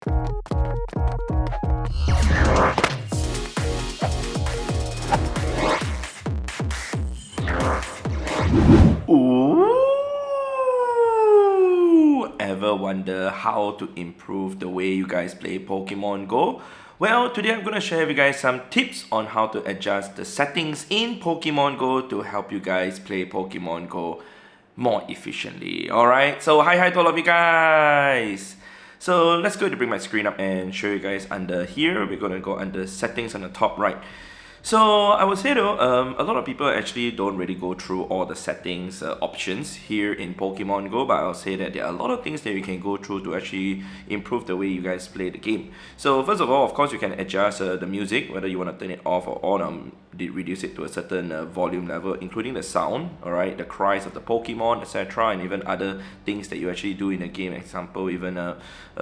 Ooh, ever wonder how to improve the way you guys play Pokemon Go? Well, today I'm going to share with you guys some tips on how to adjust the settings in Pokemon Go to help you guys play Pokemon Go more efficiently. Alright, so hi to all of you guys. So let's go to bring my screen up and show you guys under here. We're going to go under settings on the top right. So I would say though, a lot of people actually don't really go through all the settings options here in Pokemon Go, but I'll say that there are a lot of things that you can go through to actually improve the way you guys play the game. So first of all, of course, you can adjust the music, whether you want to turn it off or on, reduce it to a certain volume level, including the sound, alright, the cries of the Pokemon, etc., and even other things that you actually do in the game. Example, even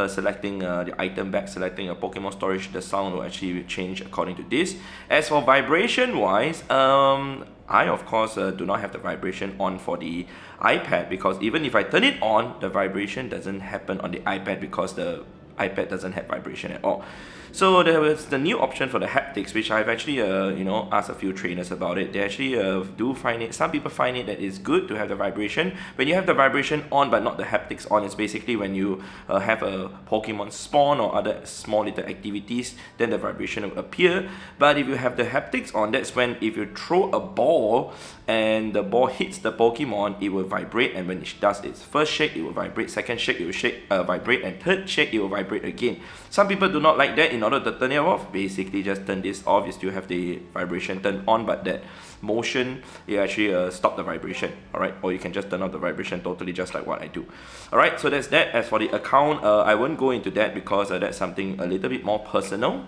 selecting the item bag, selecting a Pokemon storage, the sound will actually change according to this. As for vibration wise, I of course do not have the vibration on for the iPad, because even if I turn it on, the vibration doesn't happen on the iPad because the iPad doesn't have vibration at all. So there was the new option for the haptics, which I've actually asked a few trainers about it. They actually do find it, some people find it that it's good to have the vibration. When you have the vibration on but not the haptics on, it's basically when you have a Pokemon spawn or other small little activities, then the vibration will appear. But if you have the haptics on, that's when if you throw a ball and the ball hits the Pokemon, it will vibrate, and when it does its first shake, it will vibrate, second shake, it will vibrate, and third shake, it will vibrate again. Some people do not like that. In order to turn it off, basically just turn this off. You still have the vibration turned on, but that motion, it actually stop the vibration, alright? Or you can just turn off the vibration totally, just like what I do. Alright, so that's that. As for the account, I won't go into that because that's something a little bit more personal.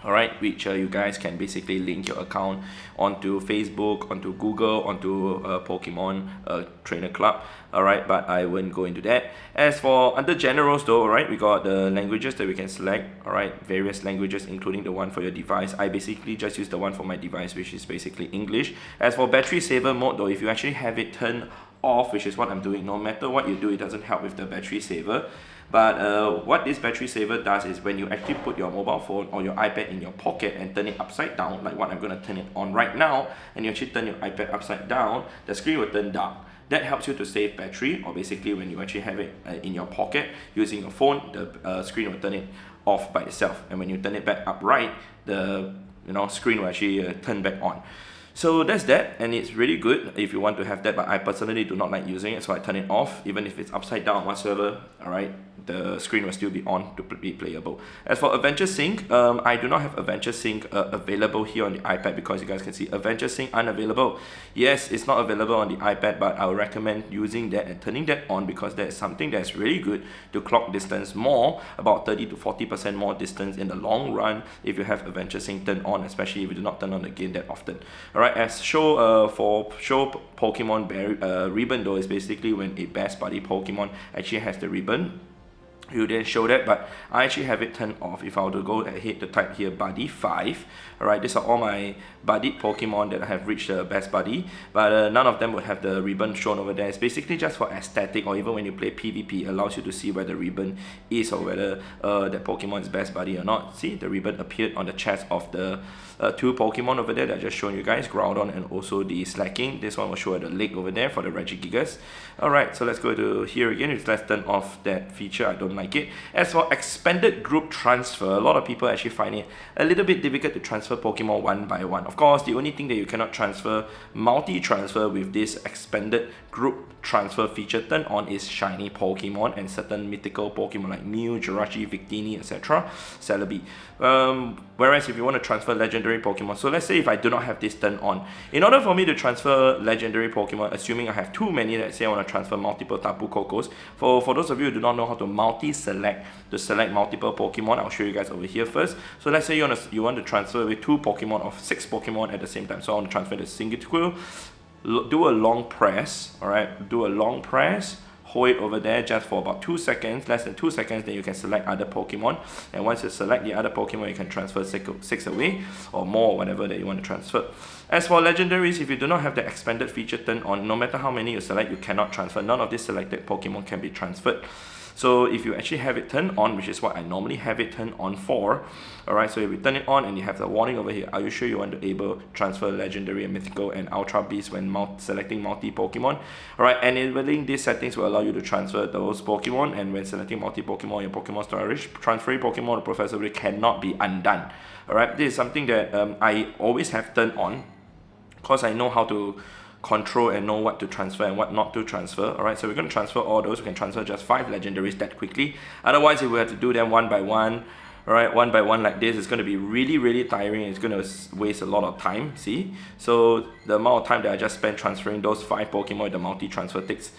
Alright, which you guys can basically link your account onto Facebook, onto Google, onto Pokemon Trainer Club. Alright, but I won't go into that. As for under generals though, alright, we got the languages that we can select. Alright, various languages, including the one for your device. I basically just use the one for my device, which is basically English. As for battery saver mode though, if you actually have it turned off, which is what I'm doing, no matter what you do, it doesn't help with the battery saver. But what this battery saver does is when you actually put your mobile phone or your iPad in your pocket and turn it upside down, like what I'm going to turn it on right now, and you actually turn your iPad upside down, the screen will turn dark. That helps you to save battery, or basically when you actually have it in your pocket using your phone, the screen will turn it off by itself, and when you turn it back upright, the screen will actually turn back on. So that's that, and it's really good if you want to have that, but I personally do not like using it, so I turn it off. Even if it's upside down whatsoever, alright, the screen will still be on to be playable. As for Adventure Sync, I do not have Adventure Sync available here on the iPad, because you guys can see Adventure Sync unavailable. Yes, it's not available on the iPad, but I would recommend using that and turning that on, because that is something that's really good to clock distance more, about 30 to 40% more distance in the long run if you have Adventure Sync turned on, especially if you do not turn on the game that often. Alright, as show Pokemon ribbon though, is basically when a best buddy Pokemon actually has the ribbon. You didn't show that, but I actually have it turned off. If I were to go ahead to type here buddy 5, alright, these are all my buddied Pokemon that have reached the best buddy, but none of them will have the ribbon shown over there. It's basically just for aesthetic, or even when you play PvP, it allows you to see where the ribbon is, or whether that Pokemon is best buddy or not. See, the ribbon appeared on the chest of the two Pokemon over there that I just shown you guys, Groudon and also the Slacking. This one will show at the leg over there for the Regigigas. Alright, so let's go to here again. Let's turn off that feature. I don't like it. As for expanded group transfer, a lot of people actually find it a little bit difficult to transfer Pokemon one by one. Of course, the only thing that you cannot transfer, multi-transfer with this expanded group transfer feature turned on, is shiny Pokemon and certain mythical Pokemon like Mew, Jirachi, Victini, etc. Celebi. Whereas if you want to transfer legendary Pokemon, so let's say if I do not have this turned on, in order for me to transfer legendary Pokemon, assuming I have too many, let's say I want to transfer multiple Tapu Kokos, for those of you who do not know how to multi-select, to select multiple Pokemon, I'll show you guys over here first. So let's say you want to transfer with 2 Pokemon of 6 Pokemon at the same time. So I want to transfer the Singitquill, do a long press, alright, do a long press, hold it over there just for about 2 seconds, less than 2 seconds, then you can select other Pokemon, and once you select the other Pokemon, you can transfer 6 away, or more, whatever that you want to transfer. As for legendaries, if you do not have the expanded feature turned on, no matter how many you select, you cannot transfer. None of these selected Pokemon can be transferred. So if you actually have it turned on, which is what I normally have it turned on for, alright, so if you turn it on and you have the warning over here, are you sure you want to able transfer legendary and mythical and ultra beast when selecting multi Pokemon? Alright, enabling these settings will allow you to transfer those Pokemon, and when selecting multi Pokemon, your Pokemon storage, transferring Pokemon to Professor Ray cannot be undone. Alright, this is something that I always have turned on because I know how to control and know what to transfer and what not to transfer. Alright, so we're going to transfer all those. We can transfer just 5 legendaries that quickly. Otherwise, if we have to do them one by one, alright, one by one like this, it's going to be really tiring. It's going to waste a lot of time, see? So the amount of time that I just spent transferring those 5 Pokemon, the multi-transfer takes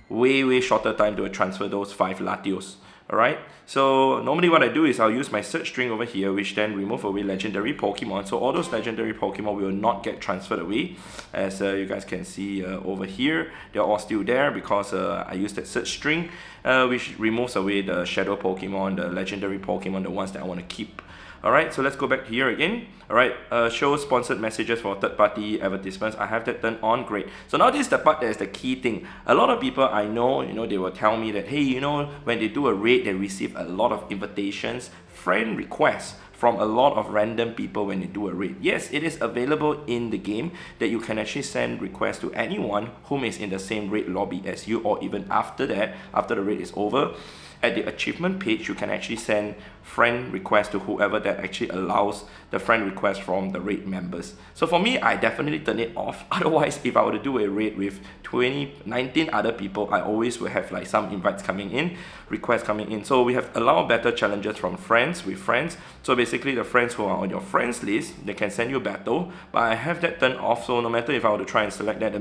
way shorter time to transfer those 5 Latios. Alright, so normally what I do is I'll use my search string over here, which then remove away legendary Pokemon. So all those legendary Pokemon will not get transferred away. As you guys can see over here, they're all still there because I used that search string, which removes away the shadow Pokemon, the legendary Pokemon, the ones that I want to keep. Alright, so let's go back here again. Alright, show sponsored messages for third-party advertisements. I have that turned on, great. So now this is the part that is the key thing. A lot of people I know, they will tell me that, hey, when they do a raid, they receive a lot of invitations, friend requests from a lot of random people when they do a raid. Yes, it is available in the game that you can actually send requests to anyone whom is in the same raid lobby as you, or even after that, after the raid is over. At the achievement page, you can actually send friend requests to whoever that actually allows the friend request from the raid members. So for me, I definitely turn it off. Otherwise, if I were to do a raid with 19 other people, I always will have like some invites coming in, requests coming in. So we have allowed better challenges from friends with friends. So basically the friends who are on your friends list, they can send you a battle, but I have that turned off. So no matter if I were to try and select that, the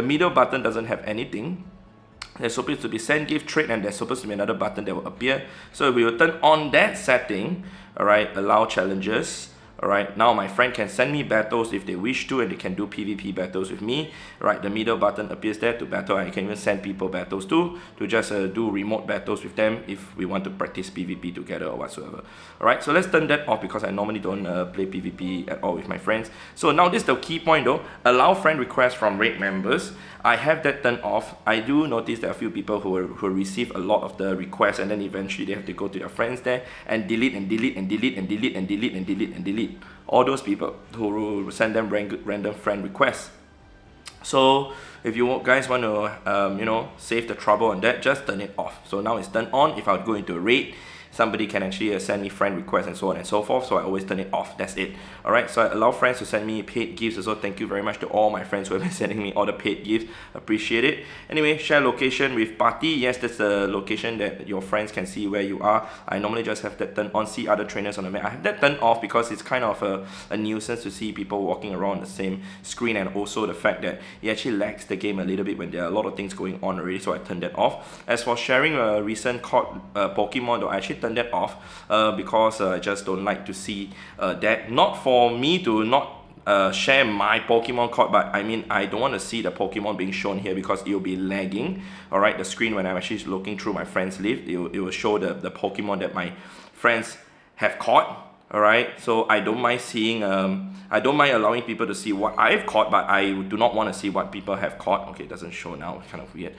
middle button doesn't have anything. There's supposed to be send, give, trade, and there's supposed to be another button that will appear. So we will turn on that setting, alright, allow challenges. Alright, now my friend can send me battles if they wish to, and they can do PvP battles with me. Right, the middle button appears there to battle. I can even send people battles too, to just do remote battles with them if we want to practice PvP together or whatsoever. Alright, so let's turn that off because I normally don't play PvP at all with my friends. So now this is the key point though, allow friend requests from raid members. I have that turned off. I do notice there are a few people who receive a lot of the requests, and then eventually they have to go to their friends there and delete and delete and delete and delete and delete and delete and delete all those people who send them random friend requests. So if you guys want to save the trouble on that, just turn it off. So now it's turned on. If I would go into a raid, somebody can actually send me friend requests and so on and so forth, so I always turn it off. That's it. Alright, so I allow friends to send me paid gifts as well. Thank you very much to all my friends who have been sending me all the paid gifts. Appreciate it. Anyway, share location with party. Yes, that's the location that your friends can see where you are. I normally just have that turned on. See other trainers on the map. I have that turned off because it's kind of a nuisance to see people walking around the same screen, and also the fact that it actually lags the game a little bit when there are a lot of things going on already, so I turned that off. As for sharing a recent caught Pokemon, though, I actually turn that off because I just don't like to see that. Not for me to not share my Pokemon caught, but I mean I don't want to see the Pokemon being shown here because it will be lagging. Alright, the screen when I'm actually looking through my friends list, it will show the Pokemon that my friends have caught. Alright, so I don't mind seeing I don't mind allowing people to see what I've caught, but I do not want to see what people have caught. Okay, it doesn't show now, it's kind of weird.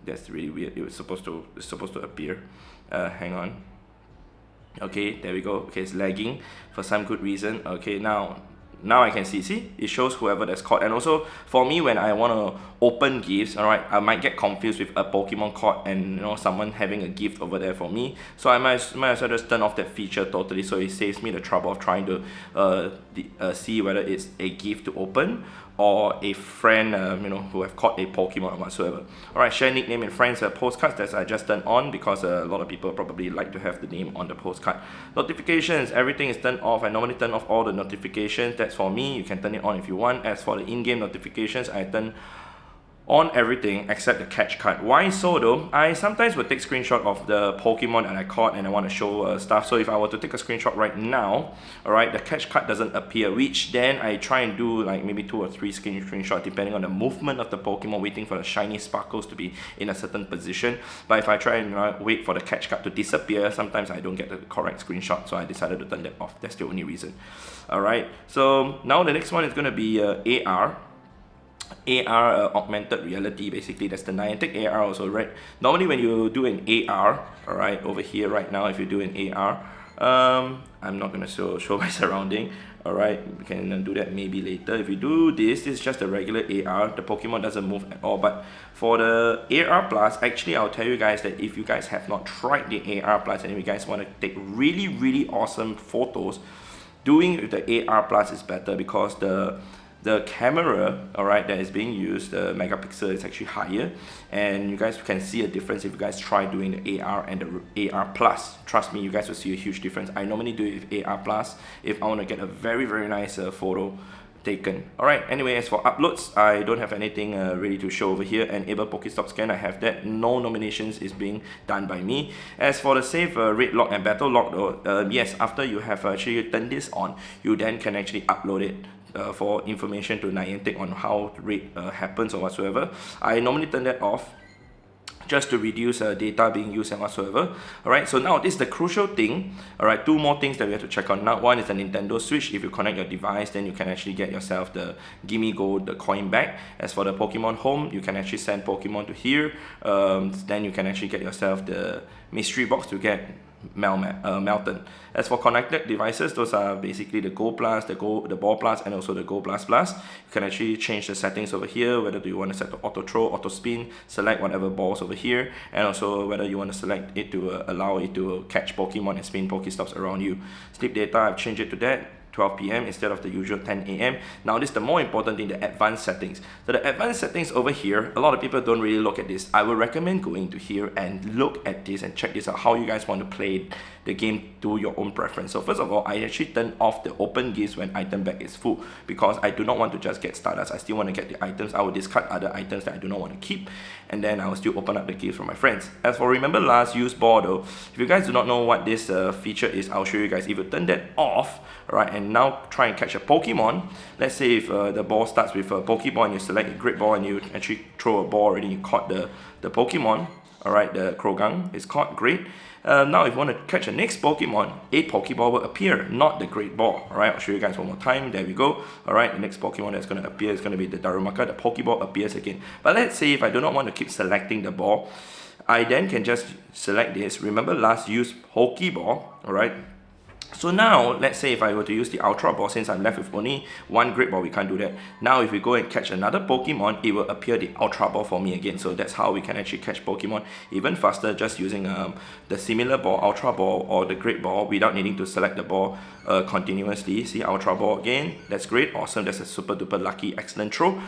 That's really weird. It's supposed to appear. Hang on. Okay, there we go. Okay, it's lagging for some good reason. Okay, now I can see it shows whoever that's caught. And also for me, when I want to open gifts, alright, I might get confused with a Pokemon caught and someone having a gift over there for me, so I might as well just turn off that feature totally, so it saves me the trouble of trying to see whether it's a gift to open or a friend who have caught a Pokemon or whatsoever. Alright, share nickname and friends postcards, that's I just turned on because a lot of people probably like to have the name on the postcard. Notifications, everything is turned off. I normally turn off all the notifications. That's for me. You can turn it on if you want. As for the in-game notifications, I turn on everything except the catch card. Why so though? I sometimes will take screenshot of the Pokemon that I caught and I want to show stuff. So if I were to take a screenshot right now, alright, the catch card doesn't appear, which then I try and do like maybe 2 or 3 screenshots depending on the movement of the Pokemon, waiting for the shiny sparkles to be in a certain position. But if I try and wait for the catch card to disappear, sometimes I don't get the correct screenshot, so I decided to turn that off. That's the only reason. Alright, so now the next one is going to be AR. AR, augmented reality. Basically that's the Niantic AR also, right? Normally when you do an AR, all right, over here right now, if you do an AR, I'm not gonna show my surrounding. All right, we can do that maybe later. If you do this is just a regular AR. The Pokemon doesn't move at all. But for the AR Plus, actually, I'll tell you guys that if you guys have not tried the AR Plus and if you guys want to take really awesome photos, doing it with the AR Plus is better because the camera, all right, that is being used, the megapixel is actually higher, and you guys can see a difference if you guys try doing the AR and the AR Plus. Trust me, you guys will see a huge difference. I normally do it with AR Plus if I want to get a very nice photo taken. Alright, anyway, as for uploads, I don't have anything ready to show over here. Enable Pokestop scan, I have that. No nominations is being done by me. As for the save rate lock and battle lock though, yes, after you have actually turned this on, you then can actually upload it for information to Niantic on how raid happens or whatsoever. I normally turn that off just to reduce data being used and whatsoever. Alright, so now this is the crucial thing. Alright, two more things that we have to check on now. One is the Nintendo Switch. If you connect your device, then you can actually get yourself the Gimme Go, the coin back. As for the Pokemon Home, you can actually send Pokemon to here. Then you can actually get yourself the mystery box to get Melton. As for connected devices, those are basically the Go Plus, the Ball Plus, and also the Go Plus Plus. You can actually change the settings over here, whether do you want to set to auto throw, auto spin, select whatever balls over here, and also whether you want to select it to allow it to catch Pokemon and spin Pokestops around you. Sleep data, I've changed it to that. 12 p.m. instead of the usual 10 a.m. Now this is the more important thing, the advanced settings. So the advanced settings over here, a lot of people don't really look at this. I would recommend going to here and look at this and check this out, how you guys want to play the game to your own preference. So first of all, I actually turn off the open gifts when item bag is full because I do not want to just get Stardust. I still want to get the items. I will discard other items that I do not want to keep, and then I will still open up the gifts for my friends. As for remember last, use ball though, if you guys do not know what this feature is, I'll show you guys. If you turn that off, alright, and now try and catch a Pokemon. Let's say if the ball starts with a Pokeball and you select a Great Ball and you actually throw a ball already, you caught the Pokemon. Alright, the Krogan is caught, great. Now if you want to catch the next Pokemon, a Pokeball will appear, not the Great Ball. Alright, I'll show you guys one more time. There we go. Alright, the next Pokemon that's going to appear is going to be the Darumaka. The Pokeball appears again. But let's say if I do not want to keep selecting the ball, I then can just select this. Remember last, use Pokeball. Alright. So now, let's say if I were to use the Ultra Ball, since I'm left with only one Great Ball, we can't do that. Now if we go and catch another Pokemon, it will appear the Ultra Ball for me again. So that's how we can actually catch Pokemon even faster, just using the similar ball, Ultra Ball or the Great Ball, without needing to select the ball continuously. See, Ultra Ball again, that's great, awesome, that's a super duper lucky, excellent throw.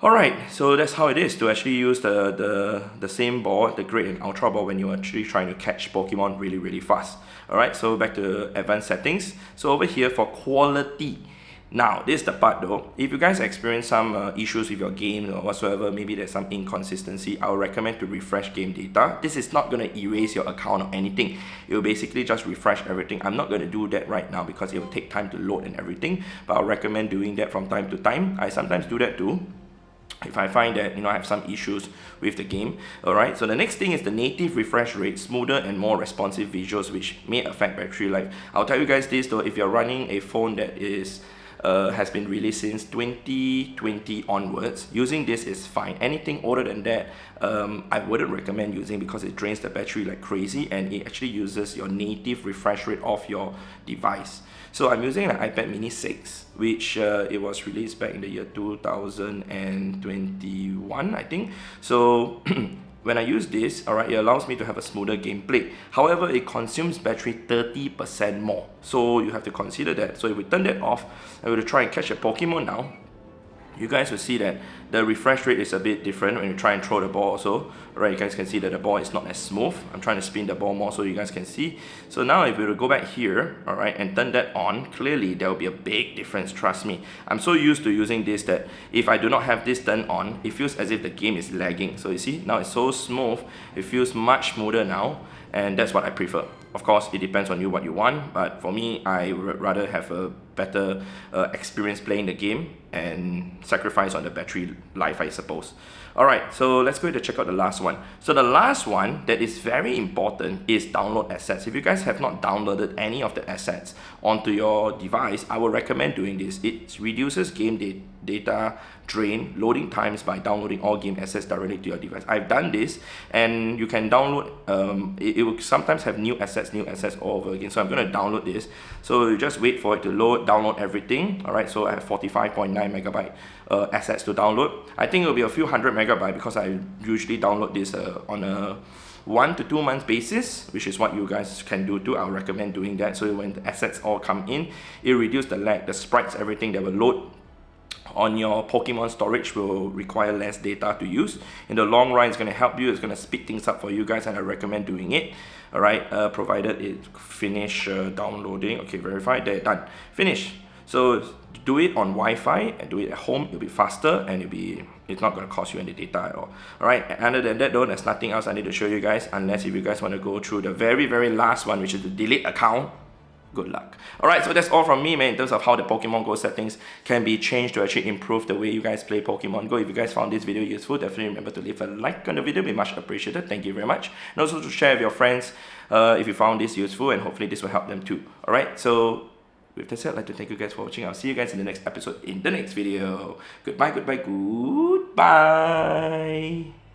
Alright, so that's how it is to actually use the same ball, the Great and Ultra Ball, when you're actually trying to catch Pokemon really fast. Alright, so back to advanced settings. So over here for quality. Now, this is the part though. If you guys experience some issues with your game or whatsoever, maybe there's some inconsistency, I would recommend to refresh game data. This is not going to erase your account or anything. It will basically just refresh everything. I'm not going to do that right now because it will take time to load and everything, but I'll recommend doing that from time to time. I sometimes do that too, if I find that I have some issues with the game. Alright, so the next thing is the native refresh rate, smoother and more responsive visuals, which may affect battery life. I'll tell you guys this though, if you're running a phone that is has been released since 2020 onwards, using this is fine. Anything older than that, I wouldn't recommend using because it drains the battery like crazy and it actually uses your native refresh rate of your device. So I'm using an iPad mini 6, which it was released back in the year 2021, I think. So when I use this, alright, it allows me to have a smoother gameplay. However, it consumes battery 30% more. So you have to consider that. So if we turn that off, I will try and catch a Pokemon now. You guys will see that the refresh rate is a bit different when you try and throw the ball also. Alright, you guys can see that the ball is not as smooth. I'm trying to spin the ball more so you guys can see. So now if we were to go back here, alright, and turn that on, clearly there will be a big difference, trust me. I'm so used to using this that if I do not have this turned on, it feels as if the game is lagging. So you see, now it's so smooth, it feels much smoother now, and that's what I prefer. Of course, it depends on you what you want, but for me, I would rather have a better experience playing the game and sacrifice on the battery life, I suppose. Alright, so let's go ahead and check out the last one. So the last one that is very important is download assets. If you guys have not downloaded any of the assets onto your device, I would recommend doing this. It reduces game data drain, loading times by downloading all game assets directly to your device. I've done this, and you can download, it will sometimes have new assets all over again. So I'm going to download this. So you just wait for it to load, download everything. Alright, so I have 45.9 megabyte assets to download. I think it will be a few hundred megabyte because I usually download this on a 1 to 2 month basis, which is what you guys can do too. I'll recommend doing that. So when the assets all come in, it reduces the lag, the sprites, everything that will load on your Pokemon storage will require less data to use. In the long run, it's going to help you, it's going to speed things up for you guys, and I recommend doing it. Alright, provided it finish downloading. Okay, verified, there, done, finish. So do it on Wi-Fi and do it at home. It'll be faster and it's not going to cost you any data at all. Alright, other than that though, there's nothing else I need to show you guys, unless if you guys want to go through the very last one, which is the delete account. Good luck. Alright, so that's all from me, man, in terms of how the Pokemon GO settings can be changed to actually improve the way you guys play Pokemon GO. If you guys found this video useful, definitely remember to leave a like on the video. It'd be much appreciated. Thank you very much. And also to share with your friends if you found this useful, and hopefully this will help them too. Alright, so with that said, I'd like to thank you guys for watching. I'll see you guys in the next episode in the next video. Goodbye.